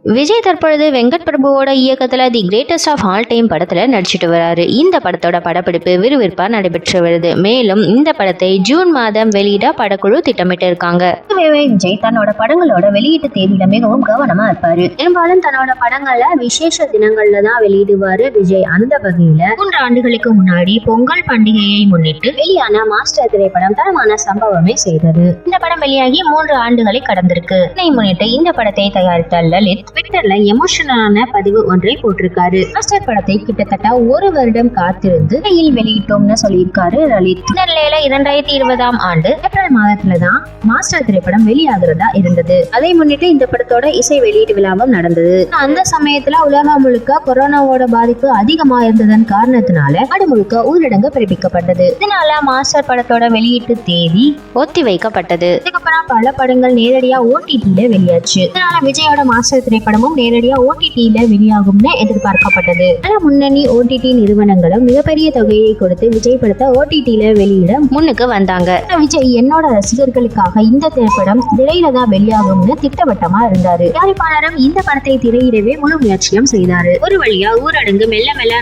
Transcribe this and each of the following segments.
விஜய் தற்பொழுது வெங்கட் பிரபுவோட இயக்கத்துல the greatest of all time படத்துல நடிச்சிட்டு வராரு. இந்த படத்தோட படப்பிடிப்பு விறுவிறுப்பா நடைபெற்று வருது. மேலும் இந்த படத்தை ஜூன் மாதம் வெளியிட படக்குழு திட்டமிட்டு இருக்காங்க. விஜய் தன்னோட படங்களோட வெளியீட்டு தேதியில மிகவும் கவனமா இருப்பாரு. பெரும்பாலும் தன்னோட படங்களை விசேஷ தினங்கள்ல தான் வெளியிடுவாரு விஜய். அந்த வகையில 3 ஆண்டுகளுக்கு முன்னாடி பொங்கல் பண்டிகையை முன்னிட்டு வெளியான மாஸ்டர் திரைப்படம் தரமான சம்பவமே செய்தது. இந்த படம் வெளியாகி 3 ஆண்டுகளை கடந்திருக்கு. இதை முன்னிட்டு இந்த படத்தை தயாரித்த லலித் ட்விட்டர்ல எமோஷனலான பதிவு ஒன்றை போட்டிருக்காரு. மாஸ்டர் படத்தை கிட்டத்தட்ட 1 வருடம் காத்திருந்து வெளியிட்டோம்னு சொல்லியிருக்காரு லலித். இந்த நிலையில 2020ஆம் ஆண்டு ஏப்ரல் மாதத்துலதான் மாஸ்டர் திரைப்படம் வெளியாகிறதா இருந்தது. அதை முன்னிட்டு இந்த படத்தோட இசை வெளியீட்டு விழாவும் நடந்தது. அந்த சமயத்துல உலகம் முழுக்க கொரோனாவோட பாதிப்பு அதிகமா இருந்ததன் காரணத்தினால நாடு முழுக்க ஊரடங்கு பிறப்பிக்கப்பட்டது. இதனால மாஸ்டர் படத்தோட வெளியீட்டு தேதி ஒத்தி வைக்கப்பட்டது. இதுக்கப்புறம் பல படங்கள் நேரடியா OTT-ல வெளியாச்சு. இதனால விஜயோட மாஸ்டர் திரைப்படமும் நேரடியா OTT-ல வெளியாகும்னு எதிர்பார்க்கப்பட்டது. பல முன்னணி OTT நிறுவனங்களும் மிகப்பெரிய தொகையை கொடுத்து விஜய் படத்தை OTT-ல வெளியிட முன்னுக்கு வந்தாங்க. விஜய் என்னோட ரசிகர்களுக்காக இந்த திரைப்படம் திரையில தான் வெளியாகும்னு திட்டவட்டமா இருந்தாரு. தயாரிப்பாளரும் இந்த படத்தை திரையிடவே முழு முயற்சியும் செய்தாரு. ஒரு வழியா ஊரடங்கு மெல்ல மெல்ல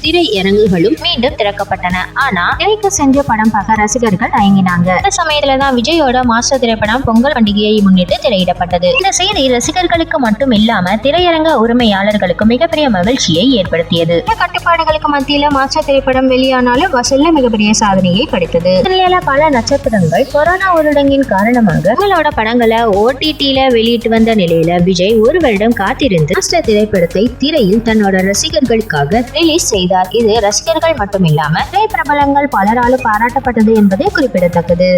திரையரங்குகளும் மீண்டும் திறக்கப்பட்டன. ஆனா திரைக்கு சென்று படம் பார்க்க ரசிகர்கள் தயங்கினாங்க. இந்த சமயத்துலதான் விஜயோட மாஸ்டர் திரைப்படம் பொங்கல் பண்டிகையை முன்னிட்டு திரையிடப்பட்டது. இந்த செய்தி ரசிகர்களுக்கு மட்டும் இல்லாம திரையரங்க உரிமையாளர்களுக்கு மிகப்பெரிய மகிழ்ச்சியை ஏற்படுத்தியது. கட்டுப்பாடுகளுக்கு மத்தியில மாஸ்டர் திரைப்படம் வெளியானாலும் வசூல்ல மிகப்பெரிய சாதனையை படைத்தது. இதனால பல நட்சத்திரங்கள் கொரோனா ஊரடங்கின் காரணமாக தங்களோட படங்களை OTT-ல வெளியிட்டு வந்த நிலையில விஜய் 1 வருடம் காத்திருந்து மாஸ்டர் திரைப்படத்தை திரையில் தன்னோட ரசிகர்களுக்காக ரிலீஸ் செய்தார். இது ரசிகர்கள் மட்டும் இல்லாம திரைப்பிரபலங்கள் பலராலும் பாராட்டப்பட்டது என்பது குறிப்பிடத்தக்கது.